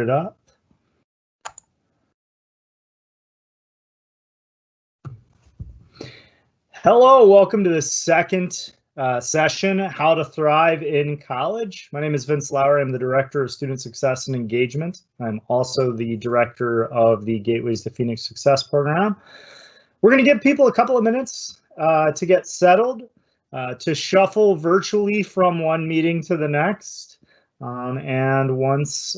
it up. Hello, welcome to the second session, How to Thrive in College. My name is Vince Lauer. I'm the Director of Student Success and Engagement. I'm also the Director of the Gateways to Phoenix Success Program. We're going to give people a couple of minutes to get settled, to shuffle virtually from one meeting to the next. And once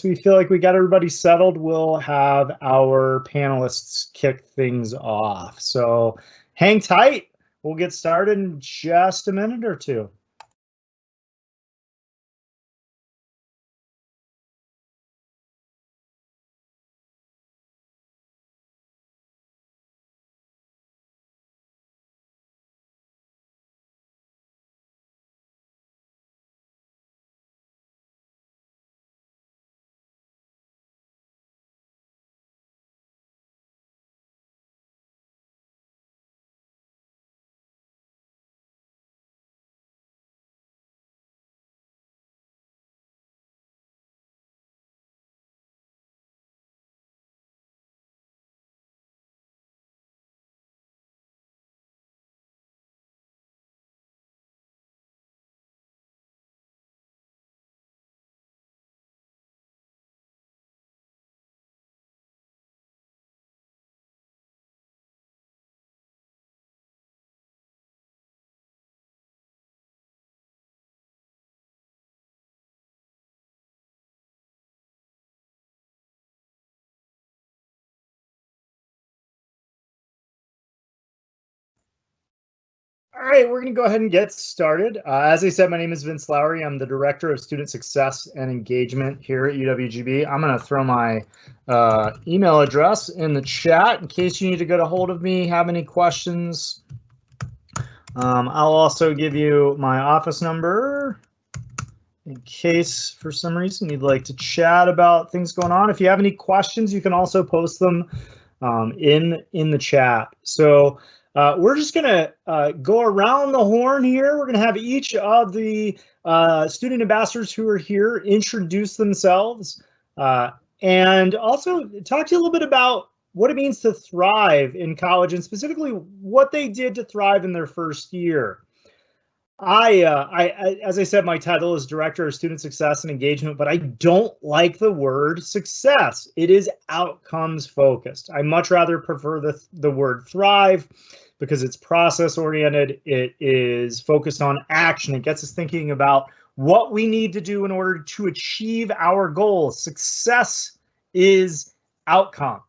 we feel like we got everybody settled, we'll have our panelists kick things off. So hang tight. We'll get started in just a minute or two. All right, we're going to go ahead and get started. As I said, my name is Vince Lowry. I'm the Director of Student Success and Engagement here at UWGB. I'm going to throw my email address in the chat in case you need to get a hold of me, have any questions. I'll also give you my office number in case for some reason you'd like to chat about things going on. If you have any questions, you can also post them in the chat. So we're just going to go around the horn here. We're going to have each of the student ambassadors who are here introduce themselves and also talk to you a little bit about what it means to thrive in college and specifically what they did to thrive in their first year. As I said, my title is Director of Student Success and Engagement, but I don't like the word success. It is outcomes focused. I much rather prefer the word thrive because it's process oriented. It is focused on action. It gets us thinking about what we need to do in order to achieve our goals. Success is outcome.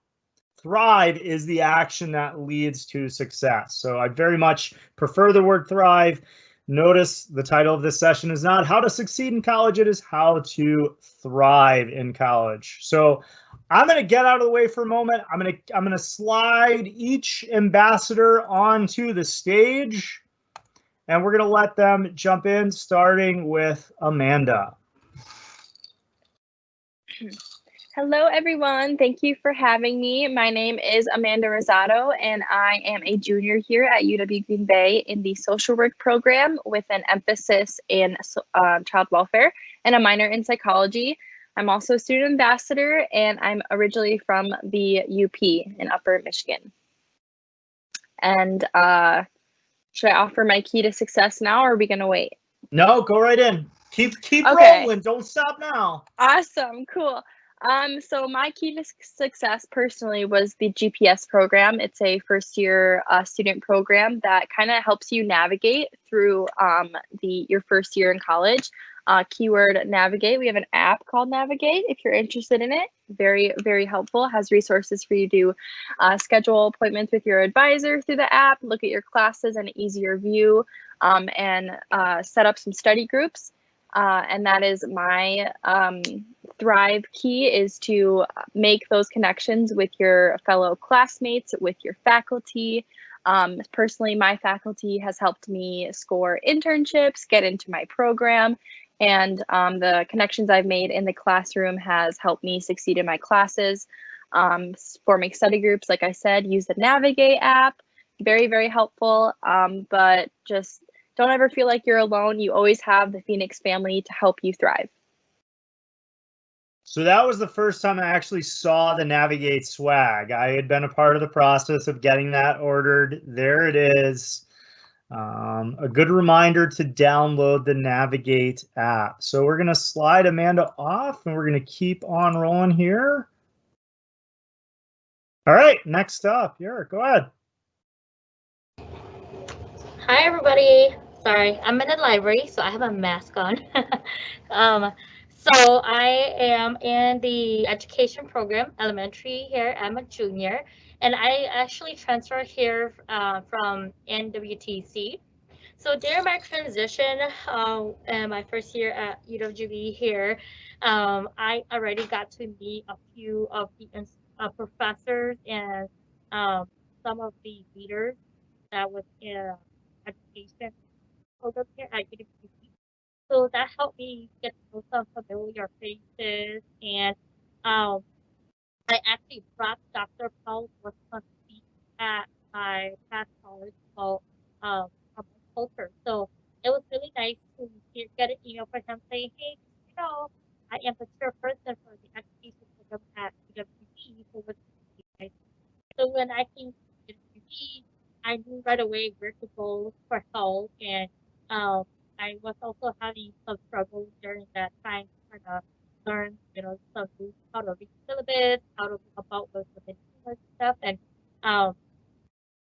Thrive is the action that leads to success. So I very much prefer the word thrive. Notice the title of this session is not how to succeed in college, it is how to thrive in college. So I'm going to get out of the way for a moment. I'm going to slide each ambassador onto the stage and we're going to let them jump in, starting with Amanda. Hello, everyone. Thank you for having me. My name is Amanda Rosado, and I am a junior here at UWGB in the social work program with an emphasis in child welfare and a minor in psychology. I'm also a student ambassador, and I'm originally from the UP in Upper Michigan. And should I offer my key to success now, or are we going to wait? No, go right in. Keep okay. Rolling. Don't stop now. Awesome. Cool. So my key to success personally was the GPS program. It's a first year student program that kind of helps you navigate through your first year in college. Keyword navigate. We have an app called Navigate if you're interested in it. Very, very helpful. Has resources for you to schedule appointments with your advisor through the app, look at your classes in an easier view, and set up some study groups. And that is my Thrive key, is to make those connections with your fellow classmates, with your faculty. Personally, my faculty has helped me score internships, get into my program, and the connections I've made in the classroom has helped me succeed in my classes. Forming study groups, like I said, use the Navigate app. Very, very helpful, but just don't ever feel like you're alone. You always have the Phoenix family to help you thrive. So that was the first time I actually saw the Navigate swag. I had been a part of the process of getting that ordered. There it is. A good reminder to download the Navigate app. So we're going to slide Amanda off and we're going to keep on rolling here. All right, next up, Eric, go ahead. Hi, everybody. Sorry, I'm in the library, so I have a mask on. So I am in the education program, elementary here. I'm a junior, and I actually transferred here from NWTC. So during my transition, in my first year at UWGB here, I already got to meet a few of the professors and some of the leaders that was in education program here at UWGB. So that helped me get to know some familiar faces, and um, I actually brought Dr. Paul was to speak at my past college about culture. So it was really nice to get an email from him saying, hey, you know, I am the chairperson for the education program at UWGB, so was really nice. So when I came to UWGB, I knew right away where to go for help, and I was also having some struggles during that time to kind of learn, you know, some new, how to read syllabus, how to about what's the English stuff, and um,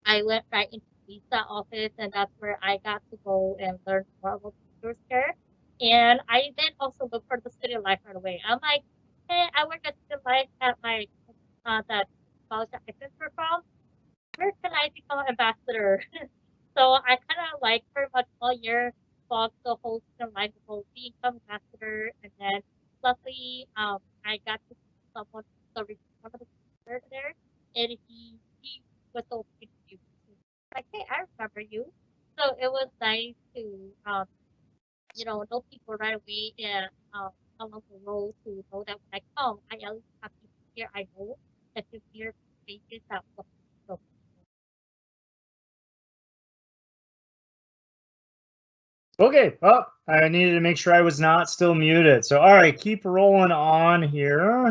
I went right into the visa office, and that's where I got to go and learn more about teachers care. And I then also looked for the student life right away. I'm like, hey, I work at student life at my that college that I transferred from. Where can I become an ambassador? So I kind of like pretty much all year followed the whole student life, the whole become ambassador, and then luckily I got to see someone, the one of the teachers there, and he was so sweet to me. Like, hey, I remember you. So it was nice to you know people right away and along the road to know that when I come, I at least have people here I know that to hear faces that look so. Okay, oh, I needed to make sure I was not still muted. So, all right, keep rolling on here.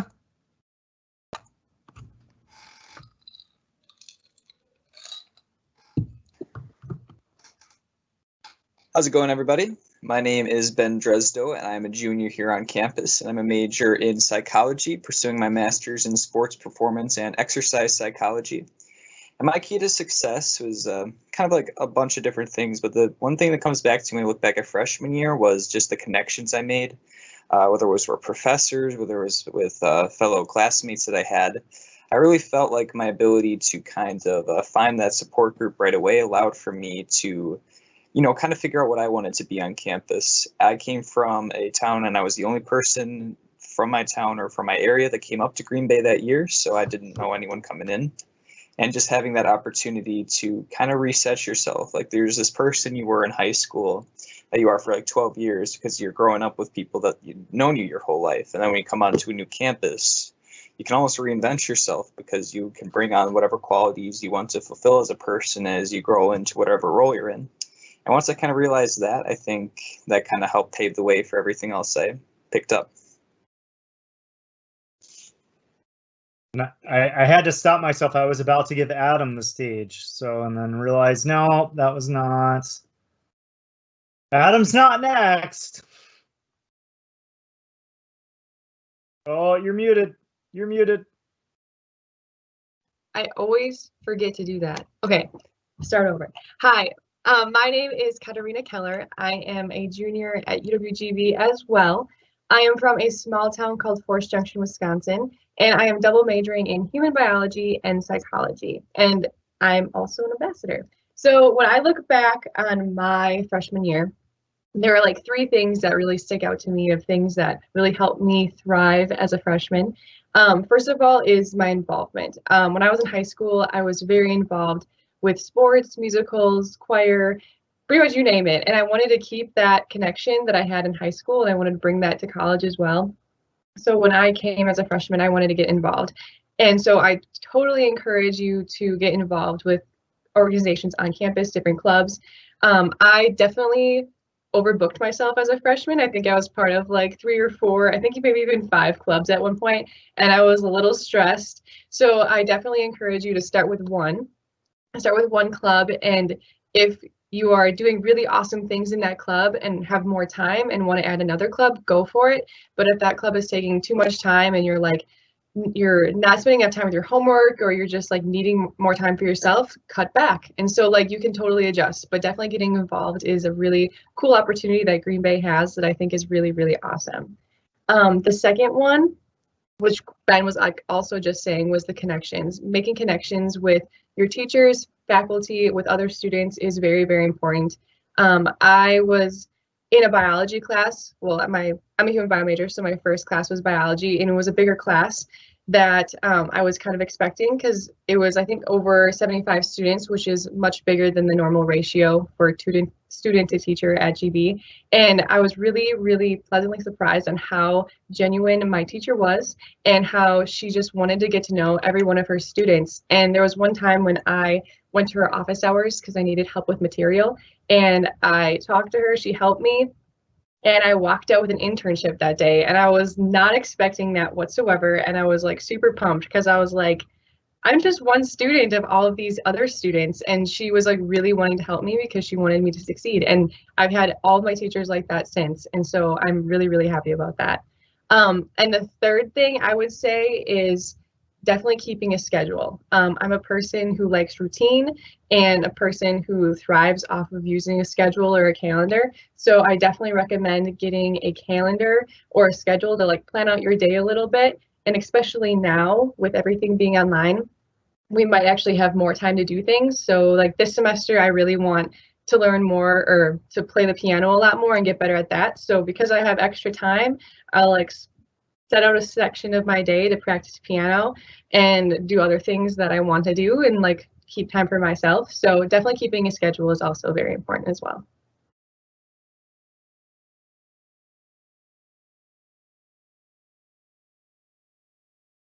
How's it going, everybody? My name is Ben Dresdo, and I'm a junior here on campus, and I'm a major in psychology, pursuing my master's in sports performance and exercise psychology. And my key to success was kind of like a bunch of different things, but the one thing that comes back to me when I look back at freshman year was just the connections I made, whether it was with professors, whether it was with fellow classmates that I had. I really felt like my ability to kind of find that support group right away allowed for me to kind of figure out what I wanted to be on campus. I came from a town and I was the only person from my town or from my area that came up to Green Bay that year, so I didn't know anyone coming in. And just having that opportunity to kind of reset yourself. Like there's this person you were in high school that you are for like 12 years because you're growing up with people that you've known you your whole life. And then when you come onto a new campus, you can almost reinvent yourself because you can bring on whatever qualities you want to fulfill as a person as you grow into whatever role you're in. And once I kind of realized that, I think that kind of helped pave the way for everything else I picked up. I had to stop myself. I was about to give Adam the stage, and then realized, no, that was not. Adam's not next. Oh, you're muted. You're muted. I always forget to do that. Okay, start over. Hi, my name is Katarina Keller. I am a junior at UWGB as well. I am from a small town called Forest Junction, Wisconsin, and I am double majoring in human biology and psychology, and I'm also an ambassador. So when I look back on my freshman year, there are like three things that really stick out to me of things that really helped me thrive as a freshman. First of all is my involvement. When I was in high school, I was very involved with sports, musicals, choir, pretty much you name it. And I wanted to keep that connection that I had in high school, and I wanted to bring that to college as well. So when I came as a freshman, I wanted to get involved. And so I totally encourage you to get involved with organizations on campus, different clubs. I definitely overbooked myself as a freshman. I think I was part of like 3 or 4, I think maybe even 5 clubs at one point, and I was a little stressed. So I definitely encourage you to start with one club, and if you are doing really awesome things in that club and have more time and want to add another club, go for it. But if that club is taking too much time and you're not spending enough time with your homework, or you're just like needing more time for yourself, cut back. And so like you can totally adjust, but definitely getting involved is a really cool opportunity that Green Bay has that I think is really, really awesome. The second one, which Ben was like also just saying, was the connections. Making connections with your teachers, faculty, with other students is very, very important. I was in a biology class. Well, I'm a human bio major, so my first class was biology, and it was a bigger class that I was kind of expecting, because it was, I think, over 75 students, which is much bigger than the normal ratio for student to teacher at GB. And I was really, really pleasantly surprised on how genuine my teacher was, and how she just wanted to get to know every one of her students. And there was one time when I went to her office hours because I needed help with material, and I talked to her, she helped me, and I walked out with an internship that day, and I was not expecting that whatsoever. And I was like super pumped, because I was like, I'm just one student of all of these other students. And she was like really wanting to help me because she wanted me to succeed. And I've had all of my teachers like that since. And so I'm really, really happy about that. And the third thing I would say is definitely keeping a schedule. I'm a person who likes routine, and a person who thrives off of using a schedule or a calendar. So I definitely recommend getting a calendar or a schedule to like plan out your day a little bit. And especially now with everything being online, we might actually have more time to do things. So like this semester, I really want to learn more, or to play the piano a lot more and get better at that. So because I have extra time, I'll like set out a section of my day to practice piano and do other things that I want to do, and like keep time for myself. So definitely keeping a schedule is also very important as well.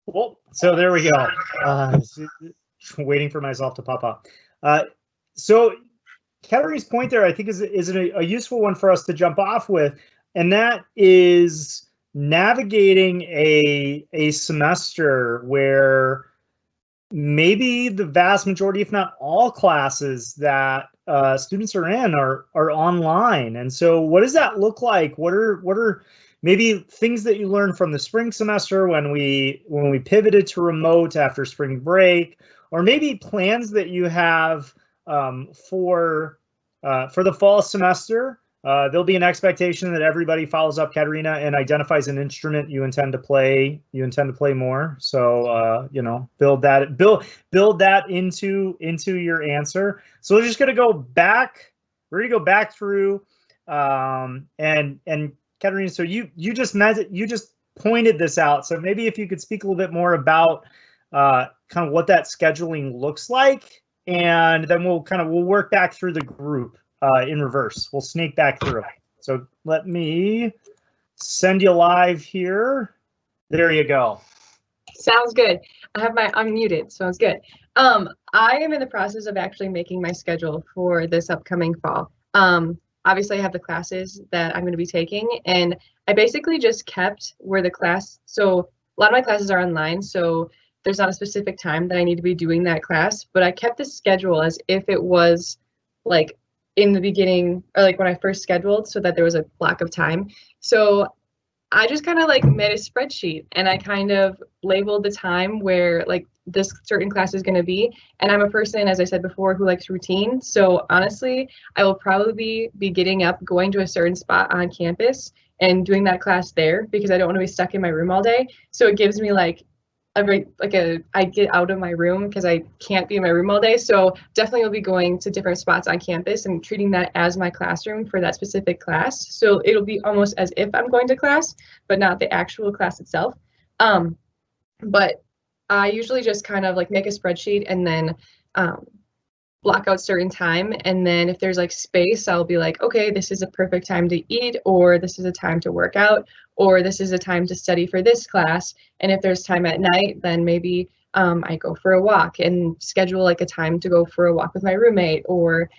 Well, so there we go. Waiting for myself to pop up. So Katarina's point there, I think, is a useful one for us to jump off with, and that is navigating a semester where maybe the vast majority, if not all, classes that students are in are online. And so what does that look like? What are maybe things that you learned from the spring semester when we pivoted to remote after spring break, or maybe plans that you have for the fall semester? There'll be an expectation that everybody follows up, Katarina, and identifies an instrument you intend to play. You intend to play more, so build that into your answer. So we're just gonna go back. We're gonna go back through, and Katarina, so you just pointed this out. So maybe if you could speak a little bit more about kind of what that scheduling looks like, and then we'll work back through the group. In reverse, we'll sneak back through. So let me send you live here. There you go. Sounds good. I have my unmuted, so it's good. I am in the process of actually making my schedule for this upcoming fall. Obviously I have the classes that I'm going to be taking, and I basically just kept where the class, so a lot of my classes are online, so there's not a specific time that I need to be doing that class, but I kept the schedule as if it was like in the beginning, or like when I first scheduled, so that there was a block of time. So I just kind of like made a spreadsheet, and I kind of labeled the time where like this certain class is going to be. And I'm a person, as I said before, who likes routine. So honestly, I will probably be getting up, going to a certain spot on campus and doing that class there, because I don't want to be stuck in my room all day. So it gives me like I get out of my room because I can't be in my room all day. So definitely will be going to different spots on campus and treating that as my classroom for that specific class. So it'll be almost as if I'm going to class, but not the actual class itself. But I usually just kind of like make a spreadsheet, and then block out certain time, and then if there's like space, I'll be like, okay, this is a perfect time to eat, or this is a time to work out, or this is a time to study for this class. And if there's time at night, then maybe I go for a walk and schedule like a time to go for a walk with my roommate, or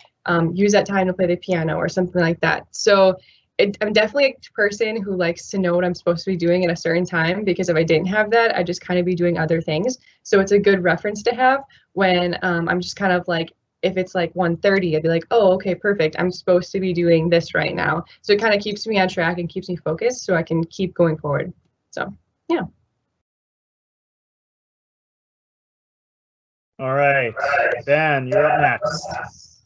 use that time to play the piano or something like that. So I'm definitely a person who likes to know what I'm supposed to be doing at a certain time, because if I didn't have that, I'd just kind of be doing other things. So it's a good reference to have when I'm just kind of like, if it's like 1:30, I'd be like, oh, okay, perfect. I'm supposed to be doing this right now. So it kind of keeps me on track and keeps me focused so I can keep going forward. So, yeah. All right, Ben, you're up next.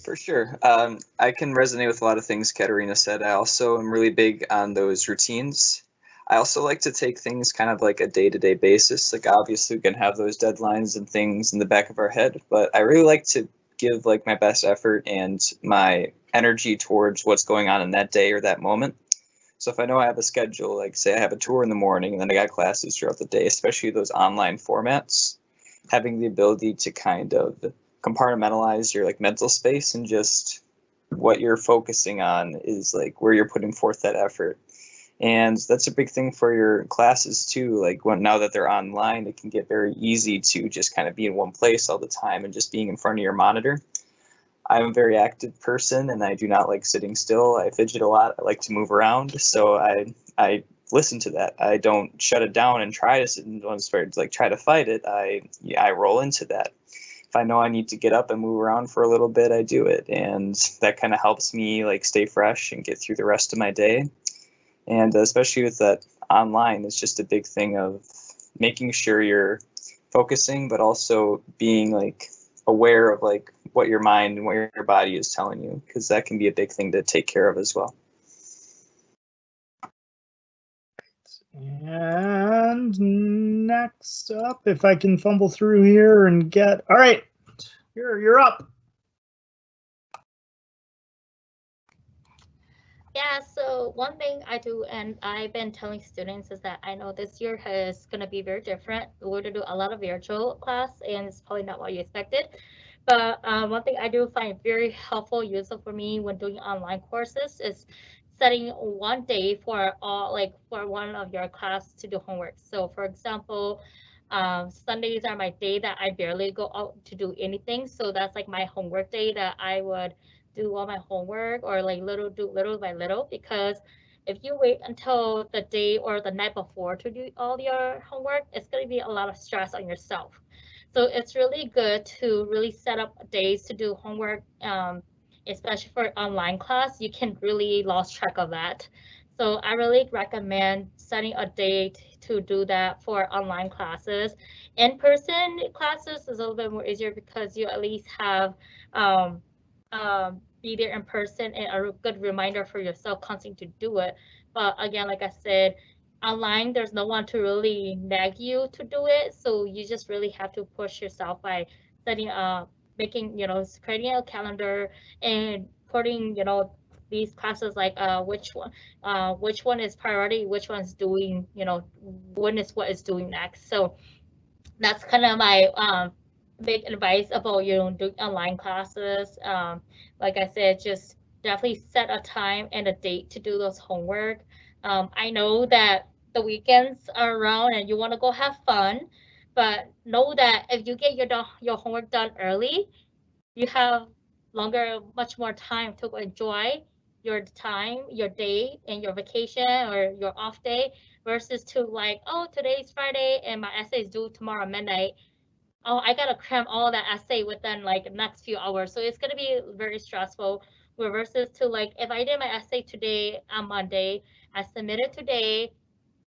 For sure. I can resonate with a lot of things Katarina said. I also am really big on those routines. I also like to take things kind of like a day-to-day basis. Like obviously we can have those deadlines and things in the back of our head, but I really like to give like my best effort and my energy towards what's going on in that day or that moment. So if I know I have a schedule, like say I have a tour in the morning and then I got classes throughout the day, especially those online formats, having the ability to kind of compartmentalize your like mental space and just what you're focusing on is like where you're putting forth that effort. And that's a big thing for your classes too. Like now that they're online, it can get very easy to just kind of be in one place all the time and just being in front of your monitor. I'm a very active person and I do not like sitting still. I fidget a lot. I like to move around. So I listen to that. I don't shut it down and try to sit in one spot, like try to fight it. I roll into that. If I know I need to get up and move around for a little bit, I do it. And that kind of helps me like stay fresh and get through the rest of my day. And especially with that online, it's just a big thing of making sure you're focusing, but also being like aware of like what your mind and what your body is telling you, because that can be a big thing to take care of as well. And next up, if I can fumble through here and get, all right, you're up. Yeah, so one thing I do, and I've been telling students, is that I know this year is going to be very different. We're going to do a lot of virtual class, and it's probably not what you expected. But one thing I do find very helpful, useful for me when doing online courses is setting one day for all, like for one of your class to do homework. So for example, Sundays are my day that I barely go out to do anything. So that's like my homework day that I would do all my homework or like do little by little, because if you wait until the day or the night before to do all your homework, it's going to be a lot of stress on yourself. So it's really good to really set up days to do homework, especially for online class. You can really lose track of that. So I really recommend setting a date to do that for online classes. In-person classes is a little bit more easier because you at least have be there in person and a good reminder for yourself constantly to do it. But again, like I said, online there's no one to really nag you to do it, so you just really have to push yourself by setting making, creating a calendar and putting, these classes like which one is priority, which one's doing, when is what is doing next. So that's kind of my big advice about doing online classes. Like I said, just definitely set a time and a date to do those homework. I know that the weekends are around and you want to go have fun, but know that if you get your homework done early, you have much more time to enjoy your time, your day, and your vacation or your off day, versus to like, oh, today's Friday and my essay is due tomorrow midnight. Oh, I gotta cram all that essay within like the next few hours. So it's gonna be very stressful. Versus to like, if I did my essay today on Monday, I submitted today,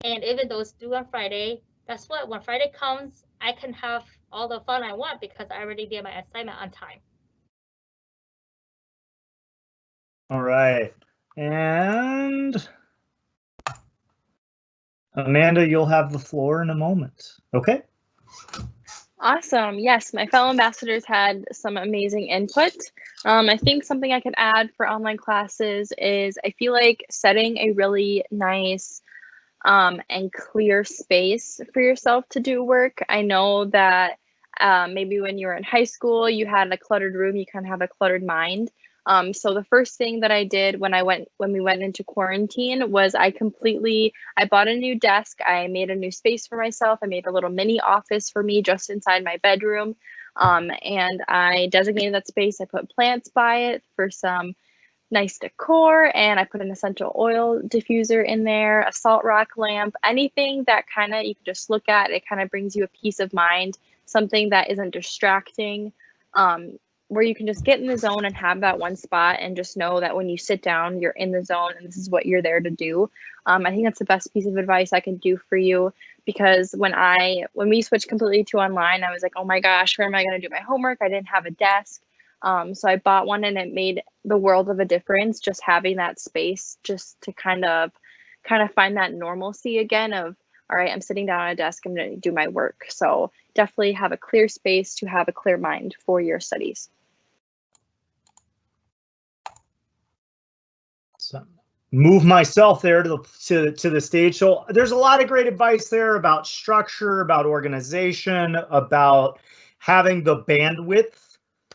and even though it's due on Friday, guess what? When Friday comes, I can have all the fun I want because I already did my assignment on time. All right. And Amanda, you'll have the floor in a moment. Okay. Awesome. Yes, my fellow ambassadors had some amazing input. I think something I could add for online classes is I feel like setting a really nice and clear space for yourself to do work. I know that maybe when you were in high school, you had a cluttered room, you kind of have a cluttered mind. So the first thing that I did when we went into quarantine was I bought a new desk. I made a new space for myself. I made a little mini office for me just inside my bedroom. And I designated that space. I put plants by it for some nice decor, and I put an essential oil diffuser in there, a salt rock lamp, anything that kind of you can just look at. It kind of brings you a peace of mind, something that isn't distracting, where you can just get in the zone and have that one spot and just know that when you sit down, you're in the zone and this is what you're there to do. I think that's the best piece of advice I can do for you, because when we switched completely to online, I was like, oh my gosh, where am I going to do my homework? I didn't have a desk. So I bought one, and it made the world of a difference, just having that space just to kind of find that normalcy again of, all right, I'm sitting down at a desk, I'm going to do my work. So definitely have a clear space to have a clear mind for your studies. So move myself there to the stage. So there's a lot of great advice there about structure, about organization, about having the bandwidth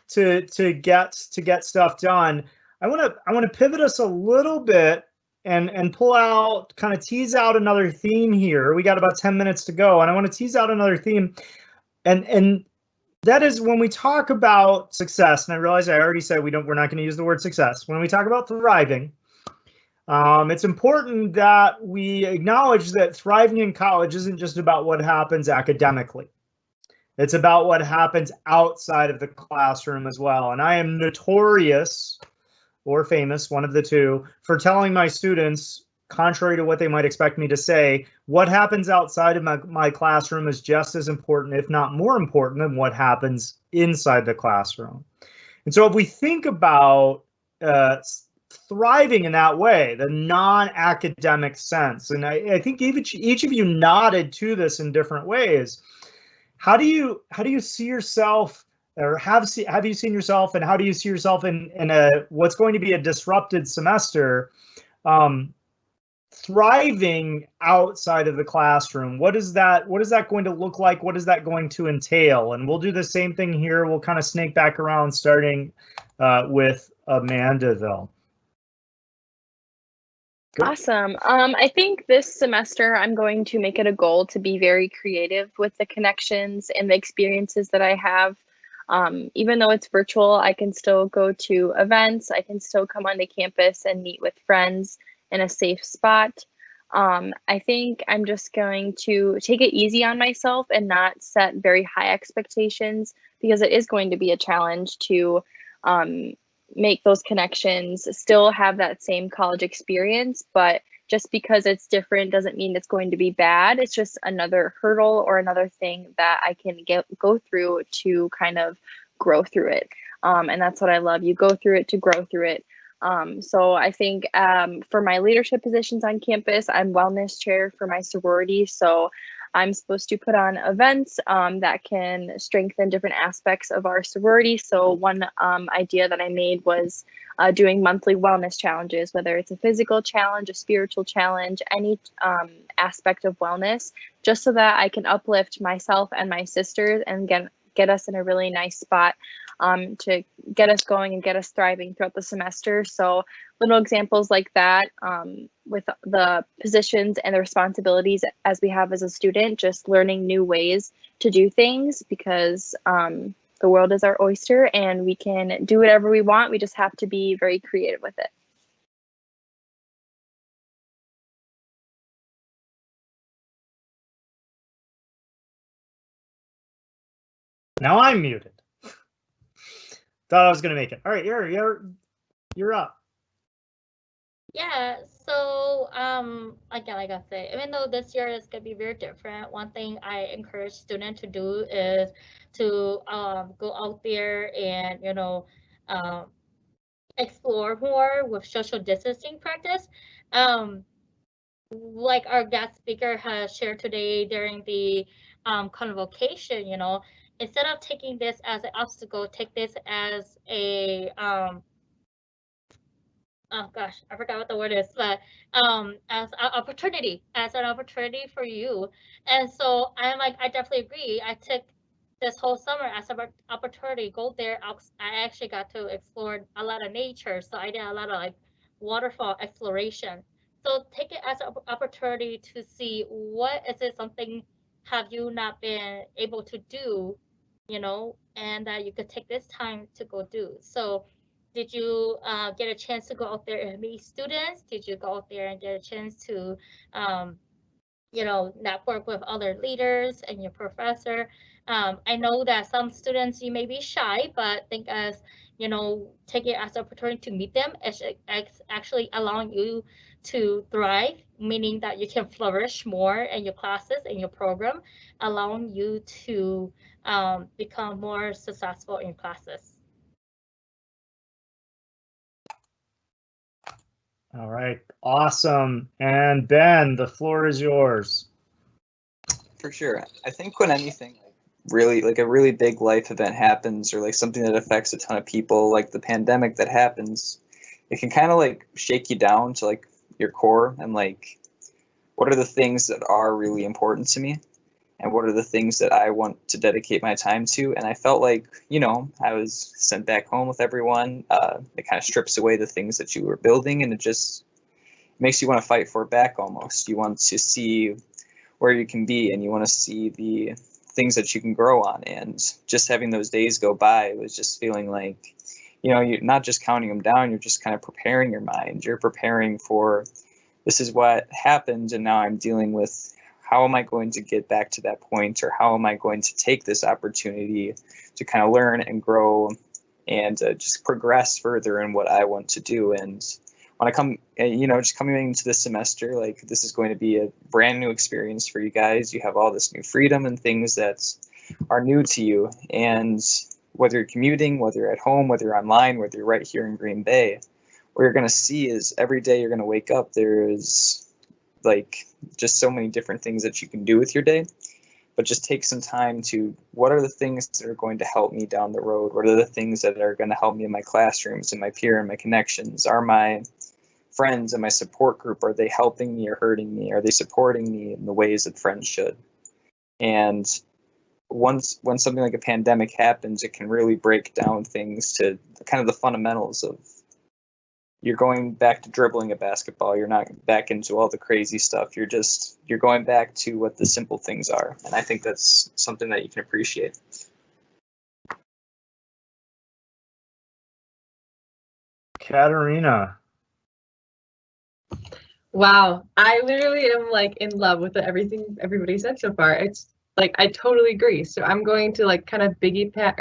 to get stuff done. I want to pivot us a little bit and pull out, kind of tease out another theme here. We got about 10 minutes to go, and I want to tease out another theme, and that is when we talk about success. And I realize I already said we're not going to use the word success. When we talk about thriving, it's important that we acknowledge that thriving in college isn't just about what happens academically. It's about what happens outside of the classroom as well. And I am notorious, or famous, one of the two, for telling my students, contrary to what they might expect me to say, what happens outside of my classroom is just as important, if not more important, than what happens inside the classroom. And so if we think about thriving in that way, the non-academic sense, and I think each of you nodded to this in different ways. How do you see yourself, or have you seen yourself, and how do you see yourself in what's going to be a disrupted semester, thriving outside of the classroom? What is that going to look like? What is that going to entail? And we'll do the same thing here. We'll kind of snake back around, starting with Amanda, though. Awesome. I think this semester I'm going to make it a goal to be very creative with the connections and the experiences that I have. Even though it's virtual, I can still go to events. I can still come onto campus and meet with friends in a safe spot. I think I'm just going to take it easy on myself and not set very high expectations, because it is going to be a challenge to make those connections, still have that same college experience, but just because it's different doesn't mean it's going to be bad. It's just another hurdle or another thing that I can go through to kind of grow through it. And that's what I love. You go through it to grow through it. So I think for my leadership positions on campus, I'm wellness chair for my sorority. So I'm supposed to put on events that can strengthen different aspects of our sorority. So one idea that I made was doing monthly wellness challenges, whether it's a physical challenge, a spiritual challenge, any aspect of wellness, just so that I can uplift myself and my sisters and get us in a really nice spot to get us going and get us thriving throughout the semester. So little examples like that with the positions and the responsibilities as we have as a student, just learning new ways to do things, because the world is our oyster and we can do whatever we want. We just have to be very creative with it. Now I'm muted. Thought I was going to make it. All right, you're up. Yeah, so again, like I said, even though this year is gonna be very different, one thing I encourage students to do is to go out there and explore more with social distancing practice. Like our guest speaker has shared today during the convocation, instead of taking this as an obstacle, take this as a oh gosh, I forgot what the word is, but as an opportunity for you. And so I'm like, I definitely agree. I took this whole summer as an opportunity go there. I actually got to explore a lot of nature, so I did a lot of like waterfall exploration. So take it as an opportunity to see what is it something have you not been able to do, you know, and that you could take this time to go do. So did you get a chance to go out there and meet students? Did you go out there and get a chance to you know, network with other leaders and your professor? I know that some students, you may be shy, but think as, you know, take it as an opportunity to meet them. It's actually allowing you to thrive, meaning that you can flourish more in your classes, in your program, allowing you to become more successful in classes. All right, awesome. And Ben, the floor is yours. For sure. I think when anything really like a really big life event happens, or like something that affects a ton of people, like the pandemic that happens, it can kind of like shake you down to like your core, and like, what are the things that are really important to me, and what are the things that I want to dedicate my time to. And I felt like, you know, I was sent back home with everyone. It kind of strips away the things that you were building, and it just makes you want to fight for it back almost. You want to see where you can be, and you want to see the things that you can grow on. And just having those days go by, it was just feeling like, you know, you're not just counting them down, you're just kind of preparing your mind. You're preparing for, this is what happened, and now I'm dealing with how am I going to get back to that point, or how am I going to take this opportunity to kind of learn and grow and just progress further in what I want to do. And when I come, you know, just coming into this semester, like, this is going to be a brand new experience for you guys. You have all this new freedom and things that are new to you. And whether you're commuting, whether you're at home, whether you're online, whether you're right here in Green Bay, what you're going to see is every day you're going to wake up, there is like just so many different things that you can do with your day. But just take some time to, what are the things that are going to help me down the road? What are the things that are going to help me in my classrooms, in my peer and my connections? Are my friends and my support group, are they helping me or hurting me? Are they supporting me in the ways that friends should? And when something like a pandemic happens, it can really break down things to kind of the fundamentals of, you're going back to dribbling a basketball. You're not back into all the crazy stuff. You're going back to what the simple things are. And I think that's something that you can appreciate. Katarina. Wow, I literally am like in love with everything everybody said so far. It's like, I totally agree. So I'm going to like kind of piggyback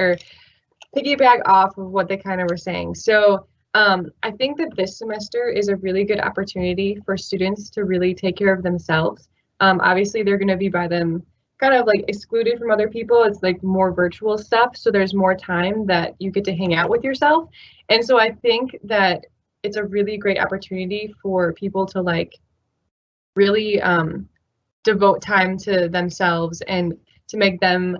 off of what they kind of were saying. So I think that this semester is a really good opportunity for students to really take care of themselves. Obviously, they're going to be by them kind of like excluded from other people. It's like more virtual stuff. So there's more time that you get to hang out with yourself. And so I think that it's a really great opportunity for people to like really devote time to themselves and to make them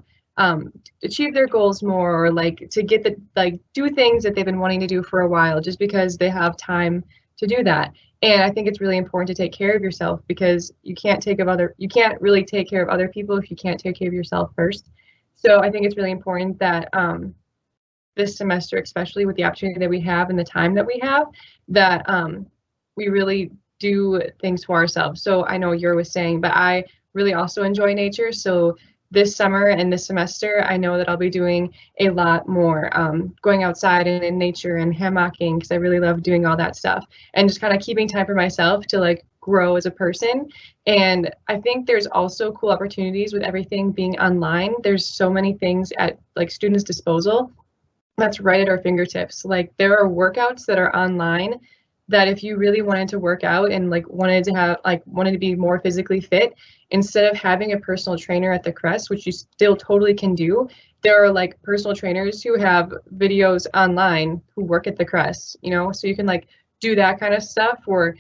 achieve their goals more, or like to get the like do things that they've been wanting to do for a while, just because they have time to do that. And I think it's really important to take care of yourself, because you can't really take care of other people if you can't take care of yourself first. So I think it's really important that this semester, especially with the opportunity that we have and the time that we have, that we really do things for ourselves. So I know Yor was saying, but I really also enjoy nature. So this summer and this semester, I know that I'll be doing a lot more going outside and in nature and hammocking, because I really love doing all that stuff, and just kind of keeping time for myself to like grow as a person. And I think there's also cool opportunities with everything being online. There's so many things at like students' disposal that's right at our fingertips. Like, there are workouts that are online that if you really wanted to work out and like wanted to be more physically fit, instead of having a personal trainer at the Crest, which you still totally can do, there are like personal trainers who have videos online who work at the Crest, you know, so you can like do that kind of stuff. Or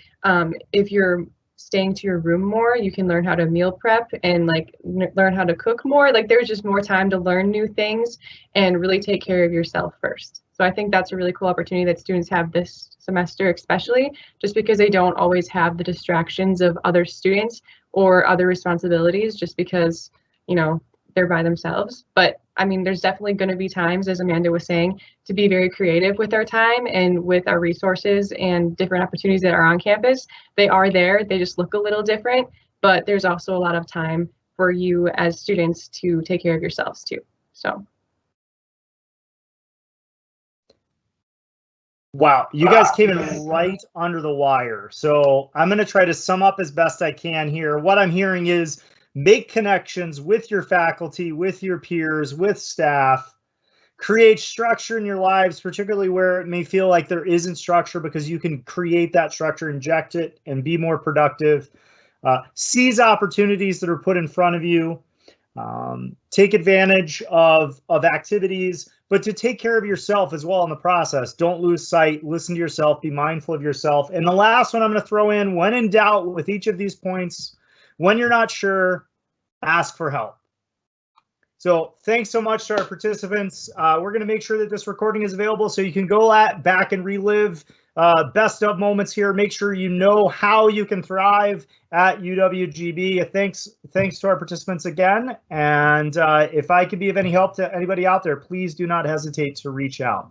if you're staying to your room more, you can learn how to meal prep and like learn how to cook more. Like, there's just more time to learn new things and really take care of yourself first. So I think that's a really cool opportunity that students have this semester, especially just because they don't always have the distractions of other students or other responsibilities, just because, you know, they're by themselves. But I mean, there's definitely going to be times, as Amanda was saying, to be very creative with our time and with our resources and different opportunities that are on campus. They are there, they just look a little different, but there's also a lot of time for you as students to take care of yourselves too. So. Wow, you guys came in right under the wire. So I'm going to try to sum up as best I can here. What I'm hearing is make connections with your faculty, with your peers, with staff. Create structure in your lives, particularly where it may feel like there isn't structure, because you can create that structure, inject it, and be more productive. Seize opportunities that are put in front of you. Take advantage of activities, but to take care of yourself as well in the process. Don't lose sight, listen to yourself, be mindful of yourself. And the last one I'm going to throw in, when in doubt with each of these points, when you're not sure, ask for help. So thanks so much to our participants. We're going to make sure that this recording is available so you can go back and relive best of moments here. Make sure you know how you can thrive at UWGB. Thanks to our participants again. And if I could be of any help to anybody out there, please do not hesitate to reach out.